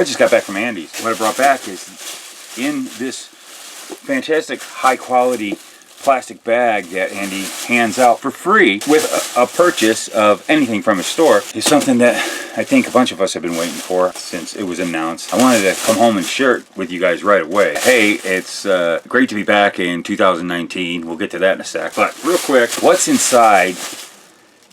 just got back from Andy's. What I brought back is in this fantastic high quality plastic bag that Andy hands out for free with a purchase of anything from his store is something that I think a bunch of us have been waiting for since it was announced. I wanted to come home and share it with you guys right away. Hey, it's great to be back in 2019. We'll get to that in a sec. But real quick, what's inside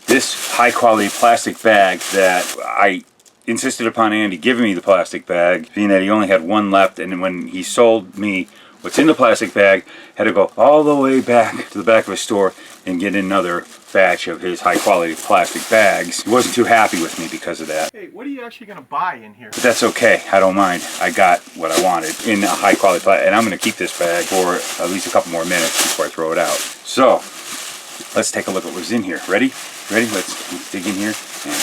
this high quality plastic bag that I insisted upon Andy giving me the plastic bag, being that he only had one left, and when he sold me what's in the plastic bag, had to go all the way back to the back of his store and get another batch of his high quality plastic bags. He wasn't too happy with me because of that. Hey, what are you actually going to buy in here? But that's okay, I don't mind. I got what I wanted in a high quality plastic, and I'm going to keep this bag for at least a couple more minutes before I throw it out. So, let's take a look at what's in here. Ready? Ready? Let's dig in here. And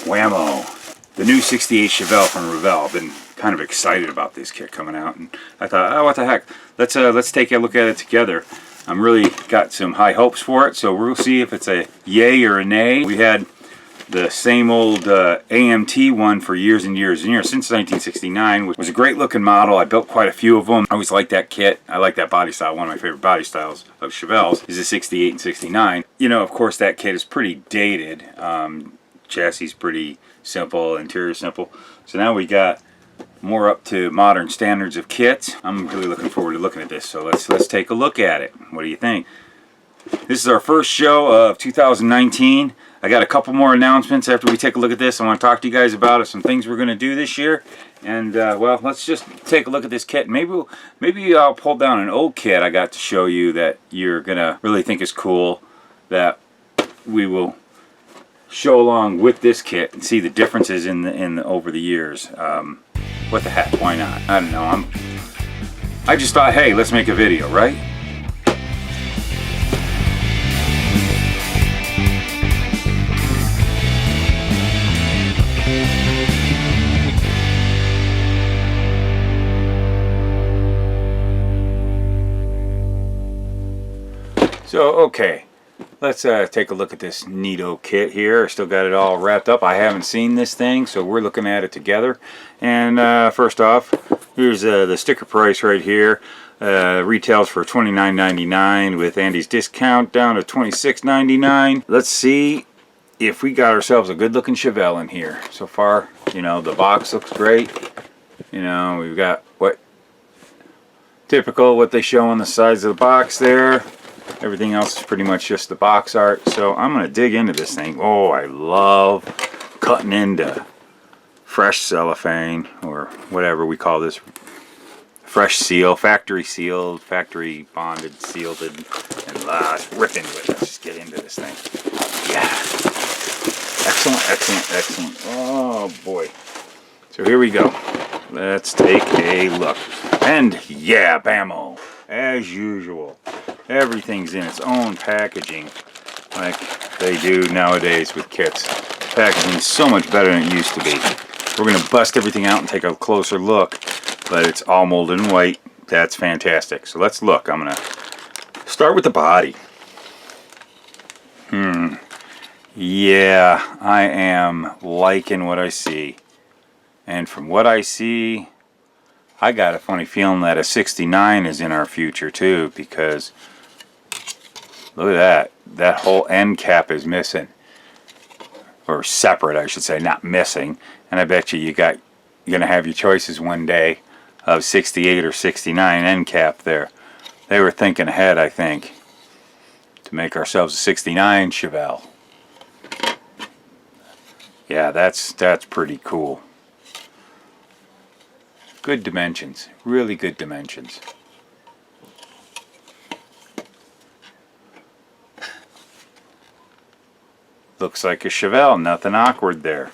whammo. The new 68 Chevelle from Revell. I've been kind of excited about this kit coming out, and I thought, oh, what the heck? Let's take a look at it together. I'm really got some high hopes for it, so we'll see if it's a yay or a nay. We had the same old AMT one for years and years and years, since 1969, which was a great looking model. I built quite a few of them. I always liked that kit. I like that body style. One of my favorite body styles of Chevelle's is the 68 and 69. You know, of course, that kit is pretty dated. Chassis pretty simple, interior simple. So now we got more up to modern standards of kits. I'm really looking forward to looking at this. So let's take a look at it. What do you think? This is our first show of 2019. I got a couple more announcements after we take a look at this. I want to talk to you guys about some things we're going to do this year. And well, let's just take a look at this kit. Maybe I'll pull down an old kit I got to show you that you're going to really think is cool, that we will show along with this kit and see the differences over the years. What the heck, why not? I don't know. I just thought, hey, let's make a video, right? So, okay, let's take a look at this neato kit here. I still got it all wrapped up. I haven't seen this thing, so we're looking at it together. And first off, here's the sticker price right here. Retails for $29.99 with Andy's discount down to $26.99. Let's see if we got ourselves a good looking Chevelle in here. So far, you know, the box looks great. You know, we've got what they show on the sides of the box there. Everything else is pretty much just the box art. So I'm going to dig into this thing. Oh, I love cutting into fresh cellophane, or whatever we call this. Fresh seal, factory sealed, factory bonded, sealed, and let's rip into it. Let's just get into this thing. Yeah. Excellent, excellent, excellent. Oh boy. So here we go. Let's take a look. And yeah, bammo. As usual. Everything's in its own packaging, like they do nowadays with kits. Packaging's so much better than it used to be. We're going to bust everything out and take a closer look, but it's all molded in white. That's fantastic. So let's look. I'm going to start with the body. Yeah, I am liking what I see. And from what I see, I got a funny feeling that a 69 is in our future too, because look at that. That whole end cap is missing. Or separate, I should say, not missing. And I bet you're going to have your choices one day of 68 or 69 end cap there. They were thinking ahead, I think, to make ourselves a 69 Chevelle. Yeah, that's pretty cool. Good dimensions, really good dimensions. Looks like a Chevelle, nothing awkward there.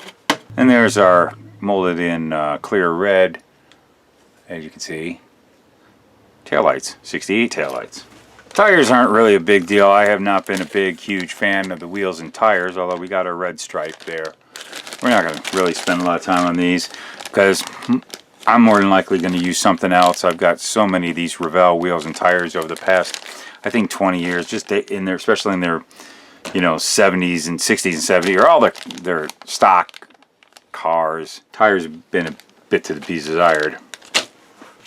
And there's our molded in clear red, as you can see, taillights, 68 taillights. Tires aren't really a big deal. I have not been a big, huge fan of the wheels and tires, although we got a red stripe there. We're not going to really spend a lot of time on these because I'm more than likely going to use something else. I've got so many of these Revell wheels and tires over the past, I think, 20 years, just in there, especially in their, you know, 70s and 60s and 70s, or all their stock cars. Tires have been a bit to be desired.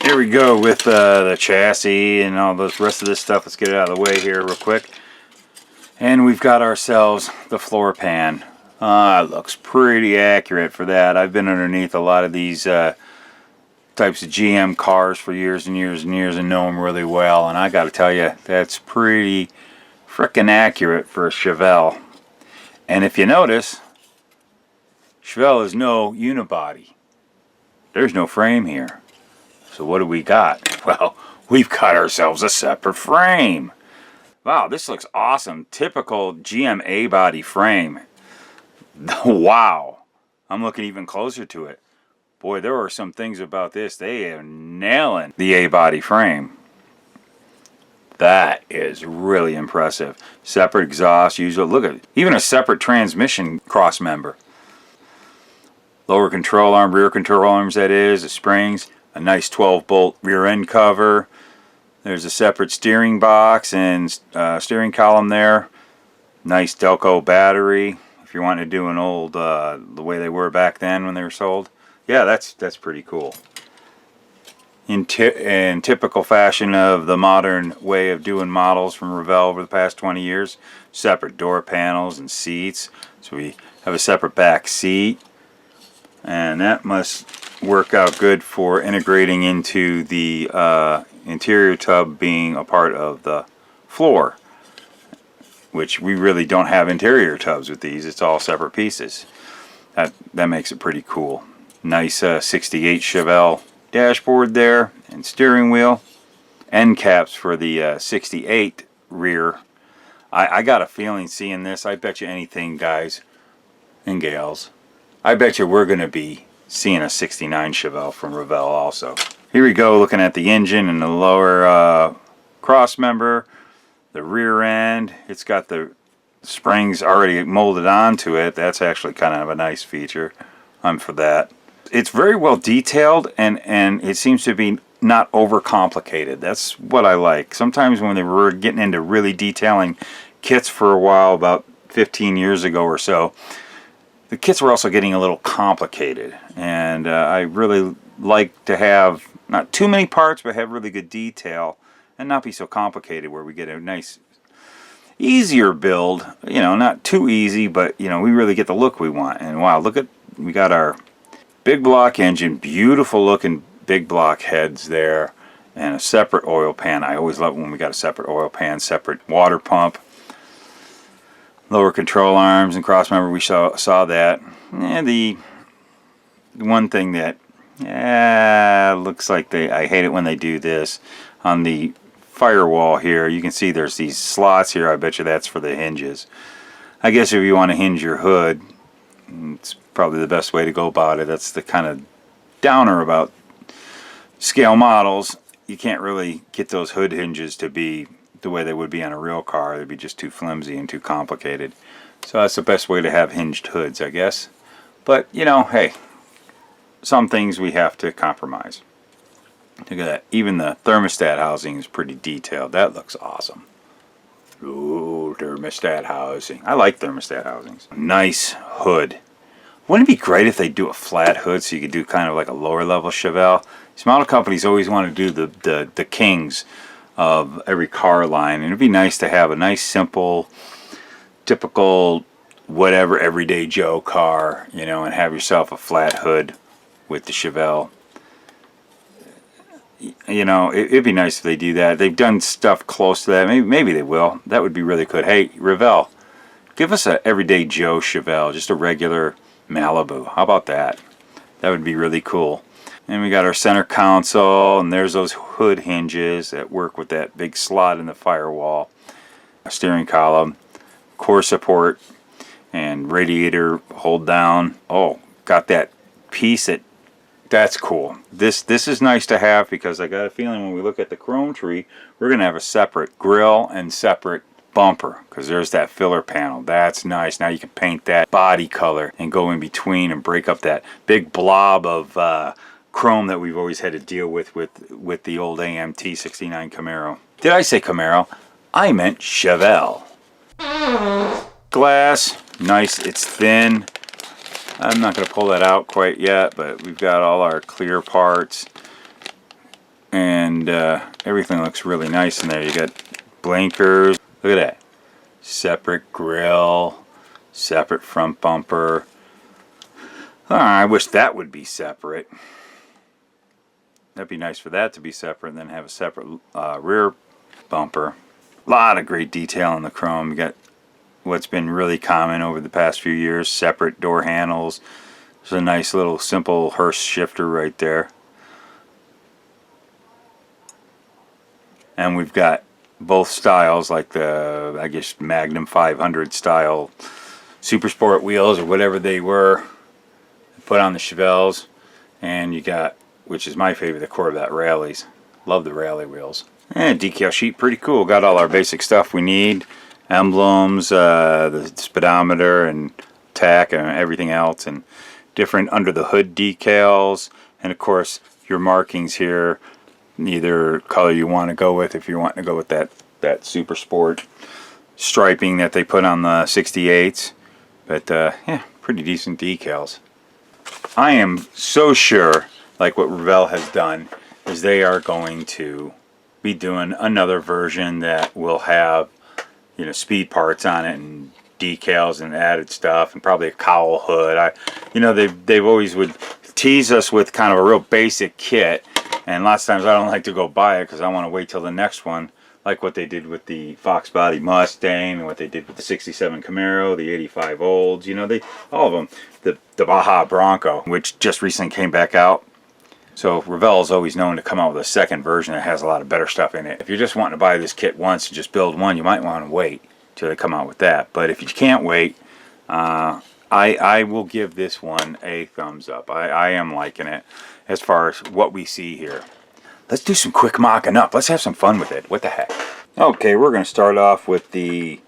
Here we go with the chassis and all the rest of this stuff. Let's get it out of the way here real quick. And we've got ourselves the floor pan. It looks pretty accurate for that. I've been underneath a lot of these types of GM cars for years and years and years and know them really well. And I got to tell you, that's pretty frickin' accurate for a Chevelle. And if you notice, Chevelle is no unibody. There's no frame here. So what do we got? Well, we've got ourselves a separate frame. Wow, this looks awesome. Typical GM A-body frame. Wow. I'm looking even closer to it. Boy, there are some things about this. They are nailing the A-body frame. That is really impressive. Separate exhaust, usual. Look at it. Even a separate transmission cross member. Lower control arm, rear control arms, that is, the springs. A nice 12-bolt rear end cover. There's a separate steering box and steering column there. Nice Delco battery. If you're wanting to do an old, the way they were back then when they were sold. Yeah, that's pretty cool. In typical fashion of the modern way of doing models from Revell over the past 20 years, separate door panels and seats. So we have a separate back seat. And that must work out good for integrating into the interior tub being a part of the floor, which we really don't have interior tubs with these. It's all separate pieces. That makes it pretty cool. Nice 68 Chevelle dashboard there and steering wheel. End caps for the 68 rear. I got a feeling seeing this, I bet you anything, guys and gals, I bet you we're going to be seeing a 69 Chevelle from Revell also. Here we go, looking at the engine and the lower cross member, the rear end. It's got the springs already molded onto it. That's actually kind of a nice feature. I'm for that. It's very well detailed, and it seems to be not overcomplicated. That's what I like. Sometimes when they were getting into really detailing kits for a while, about 15 years ago or so, the kits were also getting a little complicated, and I really like to have not too many parts, but have really good detail and not be so complicated, where we get a nice, easier build. You know, not too easy, but you know, we really get the look we want. And wow, look at, we got our big block engine, beautiful looking big block heads there, and a separate oil pan. I always love when we got a separate oil pan, separate water pump. Lower control arms and cross member, we saw that. And the one thing that looks like I hate it when they do this on the firewall here. You can see there's these slots here. I bet you that's for the hinges. I guess if you want to hinge your hood, it's probably the best way to go about it. That's the kind of downer about scale models. You can't really get those hood hinges to be the way they would be on a real car. They'd be just too flimsy and too complicated. So that's the best way to have hinged hoods, I guess. But, you know, hey, some things we have to compromise. Look at that. Even the thermostat housing is pretty detailed. That looks awesome. Ooh, thermostat housing. I like thermostat housings. Nice hood. Wouldn't it be great if they do a flat hood so you could do kind of like a lower level Chevelle? These model companies always want to do the kings of every car line, and it'd be nice to have a nice, simple, typical, whatever everyday Joe car, you know, and have yourself a flat hood with the Chevelle. You know, it'd be nice if they do that. They've done stuff close to that. Maybe they will. That would be really good. Hey, Revell, give us a everyday Joe Chevelle, just a regular Malibu. How about that? That would be really cool. And we got our center console, and there's those hood hinges that work with that big slot in the firewall. A steering column, core support, and radiator hold down. Oh, got that piece that's cool. This is nice to have, because I got a feeling when we look at the chrome tree, we're going to have a separate grille and separate bumper, because there's that filler panel. That's nice. Now you can paint that body color and go in between and break up that big blob of chrome that we've always had to deal with the old AMT 69 Camaro. Did I say Camaro? I meant Chevelle. Glass, nice, it's thin. I'm not going to pull that out quite yet, but we've got all our clear parts, and everything looks really nice in there. You got blinkers. Look at that. Separate grill, separate front bumper. Oh, I wish that would be separate. That'd be nice for that to be separate and then have a separate rear bumper. A lot of great detail on the chrome. You got what's been really common over the past few years, separate door handles. There's a nice little simple hearse shifter right there. And we've got both styles, like the, I guess, Magnum 500 style Super Sport wheels or whatever they were, put on the Chevelles. And you got, which is my favorite, the Corvette Rallies. Love the Rally wheels. And decal sheet, pretty cool. Got all our basic stuff we need. Emblems, the speedometer and tack and everything else. And different under the hood decals. And of course, your markings here. Either color you want to go with, if you want to go with that Super Sport striping that they put on the 68s. But yeah, pretty decent decals. I am so sure, like what Revell has done, is they are going to be doing another version that will have, you know, speed parts on it and decals and added stuff and probably a cowl hood. They've always would tease us with kind of a real basic kit, and lots of times I don't like to go buy it because I want to wait till the next one, like what they did with the Fox Body Mustang and what they did with the 67 Camaro, the 85 Olds, you know, all of them. The Baja Bronco, which just recently came back out. So Revell is always known to come out with a second version that has a lot of better stuff in it. If you're just wanting to buy this kit once and just build one, you might want to wait till they come out with that. But if you can't wait, I will give this one a thumbs up. I am liking it as far as what we see here. Let's do some quick mocking up. Let's have some fun with it. What the heck? Okay, we're going to start off with the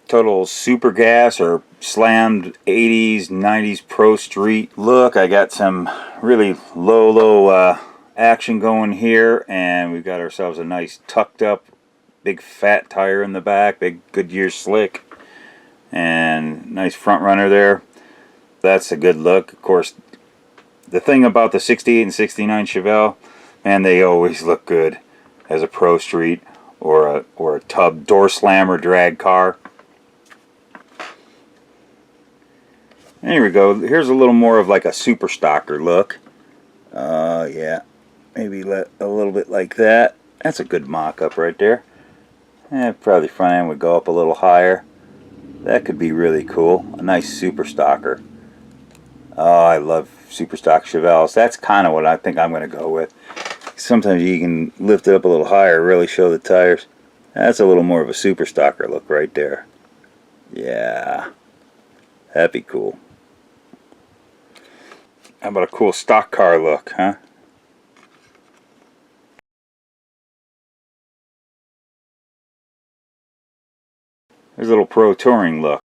total super gas or slammed 80s, 90s Pro Street look. I got some really low action going here, and we've got ourselves a nice tucked up big fat tire in the back, big Goodyear slick, and nice front runner there. That's a good look. Of course, the thing about the 68 and 69 Chevelle, man, they always look good as a Pro Street or a tub door slammer drag car. There we go. Here's a little more of like a super stocker look. Yeah, maybe let a little bit like that. That's a good mock-up right there. Probably front end would go up a little higher. That could be really cool. A nice super stocker. Oh, I love super stock Chevelles. That's kind of what I think I'm going to go with. Sometimes you can lift it up a little higher, really show the tires. That's a little more of a super stocker look right there. Yeah, that'd be cool. How about a cool stock car look, huh? There's a little pro touring look.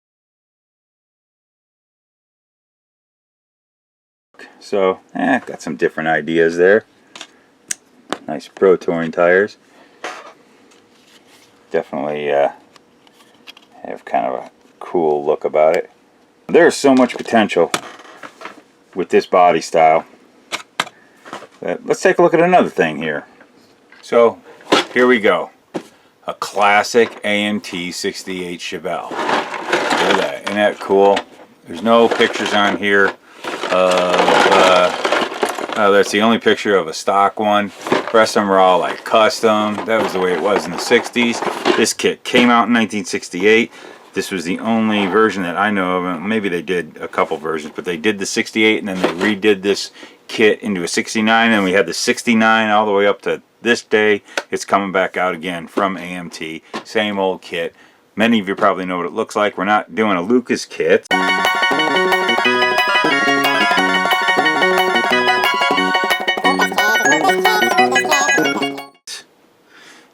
So, got some different ideas there. Nice pro touring tires. Definitely have kind of a cool look about it. There's so much potential with this body style. Let's take a look at another thing here. So, here we go. A classic AMT 68 Chevelle. Look at that. Isn't that cool? There's no pictures on here of, that's the only picture of a stock one. The rest of them are all like custom. That was the way it was in the 60s. This kit came out in 1968. This was the only version that I know of. Maybe they did a couple versions, but they did the 68 and then they redid this kit into a 69, and we had the 69 all the way up to this day. It's coming back out again from AMT. Same old kit. Many of you probably know what it looks like. We're not doing a Luka's kit.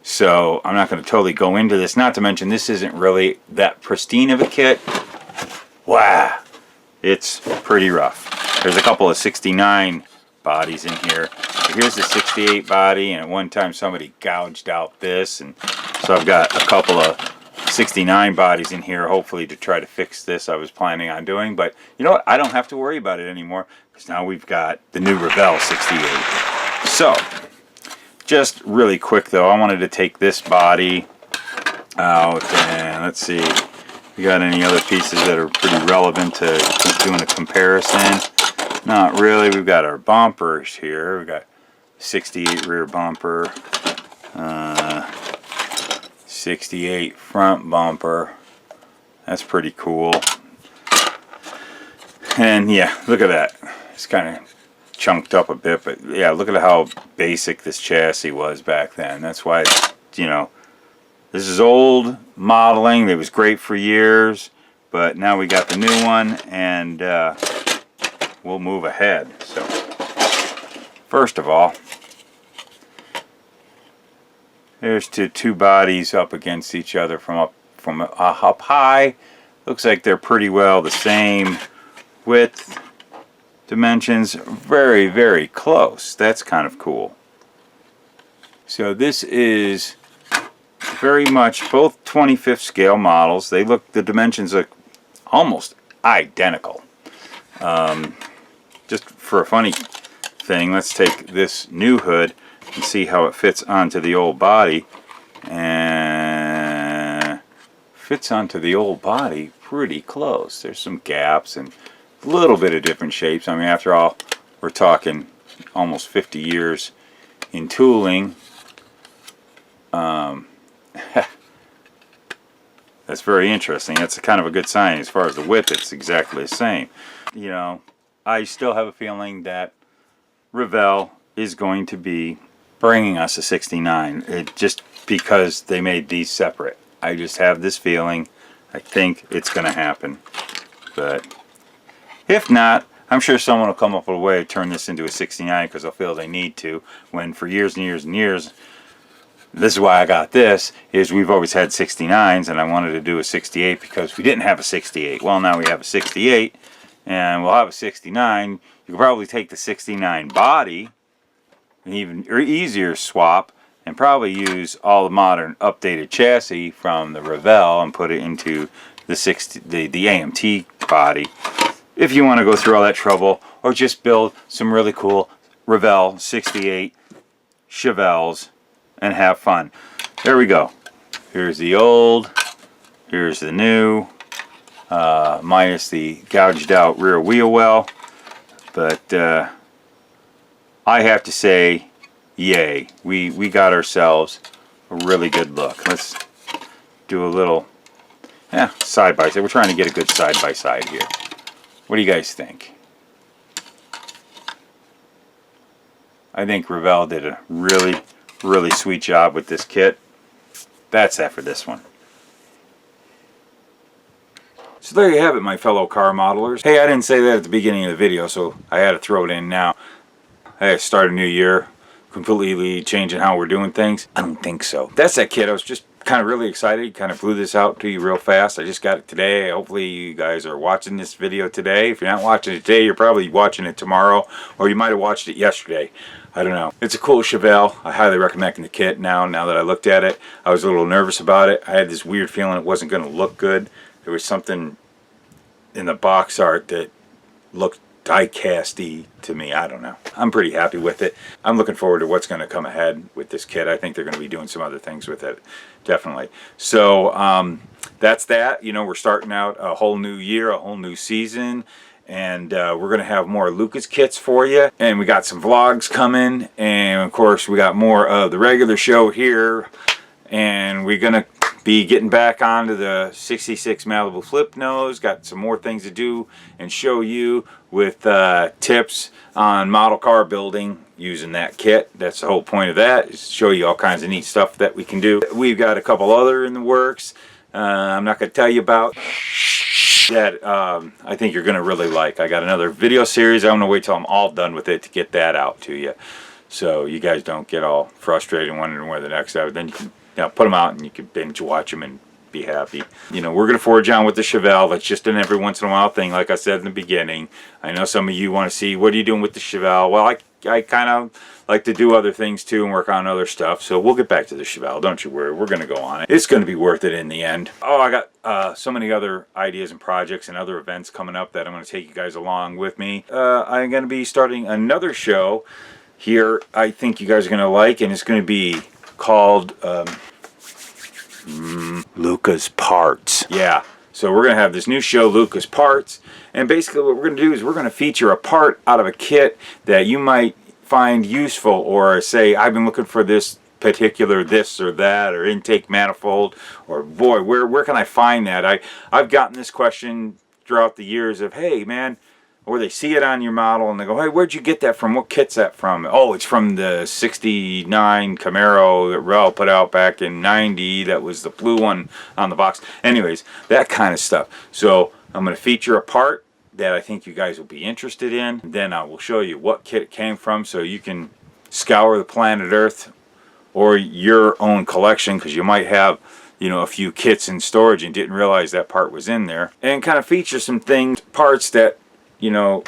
So I'm not going to totally go into this. Not to mention this isn't really that pristine of a kit. Wow, it's pretty rough. There's a couple of 69 bodies in here. So here's the 68 body, and at one time somebody gouged out this, and so I've got a couple of 69 bodies in here, hopefully, to try to fix this I was planning on doing. But you know what? I don't have to worry about it anymore because now we've got the new Revell 68. So, just really quick though, I wanted to take this body out and let's see if we got any other pieces that are pretty relevant to doing a comparison. Not really. We've got our bumpers here. We've got 68 rear bumper, 68 front bumper. That's pretty cool. And yeah, look at that. It's kind of chunked up a bit, but yeah, look at how basic this chassis was back then. That's why it's, you know, this is old modeling. It was great for years, but now we got the new one, and we'll move ahead. So, first of all, there's two bodies up against each other from up high. Looks like they're pretty well the same width, dimensions, very, very close. That's kind of cool. So this is very much both 25th scale models. The dimensions look almost identical. Just for a funny thing, let's take this new hood and see how it fits onto the old body. And fits onto the old body pretty close. There's some gaps and a little bit of different shapes. I mean, after all, we're talking almost 50 years in tooling. That's very interesting. That's kind of a good sign. As far as the width, it's exactly the same. You know, I still have a feeling that Revell is going to be bringing us a 69. Just because they made these separate. I just have this feeling. I think it's going to happen. But if not, I'm sure someone will come up with a way to turn this into a 69 because they'll feel they need to. When for years and years and years, this is why I got this, is we've always had 69s and I wanted to do a 68 because we didn't have a 68. Well, now we have a 68 and we'll have a 69. You can probably take the 69 body, an even easier swap, and probably use all the modern updated chassis from the Revell and put it into the AMT body. If you want to go through all that trouble, or just build some really cool Revell 68 Chevelles and have fun. There we go. Here's the old, here's the new, minus the gouged out rear wheel well. But I have to say, yay, we got ourselves a really good look. Let's do a little side by side. We're trying to get a good side by side here. What do you guys think? I think Revell did a really, really sweet job with this kit. That's that for this one. So there you have it, my fellow car modelers. Hey, I didn't say that at the beginning of the video, so I had to throw it in now. Hey, start a new year, completely changing how we're doing things. I don't think so. That's that kit. I was just kind of really excited. Kind of blew this out to you real fast. I just got it today. Hopefully you guys are watching this video today. If you're not watching it today, you're probably watching it tomorrow, or you might have watched it yesterday. I don't know. It's a cool Chevelle. I highly recommend the kit now that I looked at it. I was a little nervous about it. I had this weird feeling it wasn't going to look good. There was something in the box art that looked die-casty to me. I don't know. I'm pretty happy with it. I'm looking forward to what's going to come ahead with this kit. I think they're going to be doing some other things with it. Definitely. So that's that. You know, we're starting out a whole new year, a whole new season. And we're going to have more Luka's kits for you. And we got some vlogs coming. And of course, we got more of the regular show here. And we're going to be getting back onto the 66 Malibu flip nose. Got some more things to do and show you with tips on model car building using that kit. That's the whole point of that, is to show you all kinds of neat stuff that we can do. We've got a couple other in the works I'm not going to tell you about that I think you're going to really like. I got another video series. I'm going to wait till I'm all done with it to get that out to you, so you guys don't get all frustrated and wondering where the next out. Then you can put them out and you can binge watch them and be happy. You know, we're going to forge on with the Chevelle. That's just an every once in a while thing, like I said in the beginning. I know some of you want to see, what are you doing with the Chevelle? Well, I kind of like to do other things too and work on other stuff. So we'll get back to the Chevelle. Don't you worry. We're going to go on it. It's going to be worth it in the end. Oh, I got so many other ideas and projects and other events coming up that I'm going to take you guys along with me. I'm going to be starting another show here I think you guys are going to like, and it's going to be called Luka's Parts. Yeah. So we're going to have this new show, Luka's Parts, and basically what we're going to do is we're going to feature a part out of a kit that you might find useful, or say, I've been looking for this particular this or that, or intake manifold, or boy, where can I find that? I've gotten this question throughout the years of, hey man, or they see it on your model and they go, hey, where'd you get that from? What kit's that from? Oh, it's from the 69 Camaro that Revell put out back in 90. That was the blue one on the box. Anyways, that kind of stuff. So I'm going to feature a part that I think you guys will be interested in. Then I will show you what kit it came from, so you can scour the planet Earth or your own collection, because you might have, you know, a few kits in storage and didn't realize that part was in there. And kind of feature some things, parts that, you know,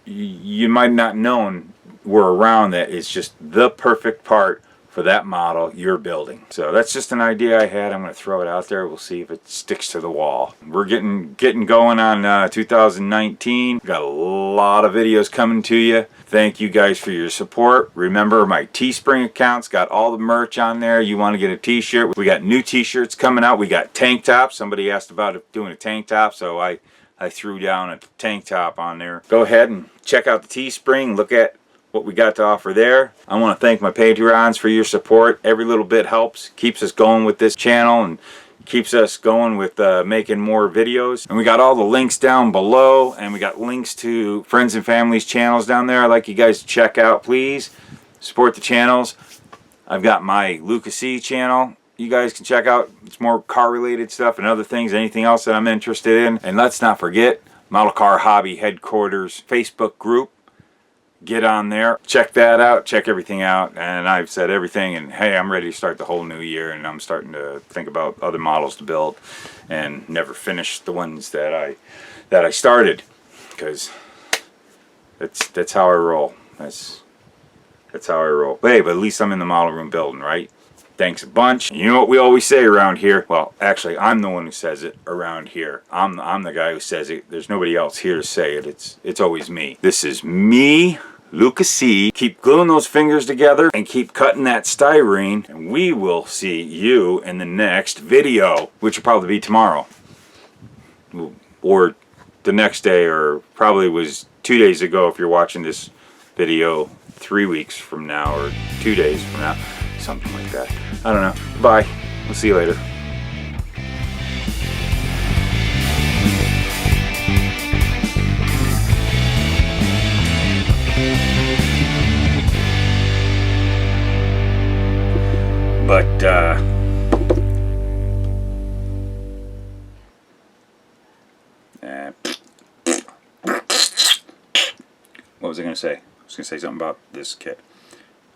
you might not known were around, that is just the perfect part for that model you're building. So that's just an idea I had. I'm going to throw it out there. We'll see if it sticks to the wall. We're getting going on 2019. Got a lot of videos coming to you. Thank you guys for your support. Remember, my Teespring account's got all the merch on there. You want to get a t-shirt, we got new t-shirts coming out. We got tank tops. Somebody asked about doing a tank top, so I threw down a tank top on there. Go ahead and check out the Teespring. Look at what we got to offer there. I want to thank my Patreons for your support. Every little bit helps. Keeps us going with this channel and keeps us going with making more videos. And we got all the links down below, and we got links to friends and family's channels down there. I'd like you guys to check out, please. Support the channels. I've got my Luka Cee channel you guys can check out. It's more car related stuff and other things, anything else that I'm interested in. And let's not forget, Model Car Hobby Headquarters Facebook group. Get on there, check that out, check everything out. And I've said everything, and hey, I'm ready to start the whole new year, and I'm starting to think about other models to build and never finish the ones that I started, because that's how I roll. That's how I roll. But hey, but at least I'm in the model room building, right? Thanks a bunch. You know what we always say around here? Well, actually, I'm the one who says it around here. I'm the guy who says it. There's nobody else here to say it. It's always me. This is me, Luka Cee. Keep gluing those fingers together and keep cutting that styrene, and we will see you in the next video, which will probably be tomorrow, or the next day, or probably was 2 days ago if you're watching this video 3 weeks from now, or 2 days from now, something like that. I don't know. Bye. We'll see you later. But what was I going to say? I was going to say something about this kit.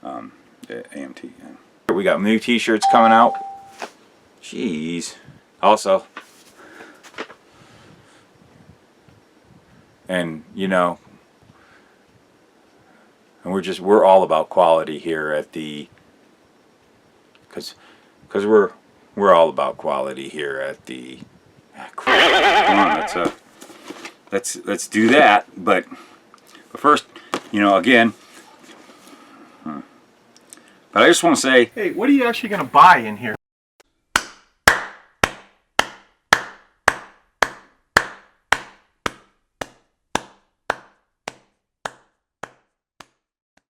The AMT. We got new t-shirts coming out. Jeez. Also, and you know, and we're all about quality here at the, because we're all about quality here at the, come on, let's do that. But first, you know, again, but I just want to say, hey, what are you actually going to buy in here?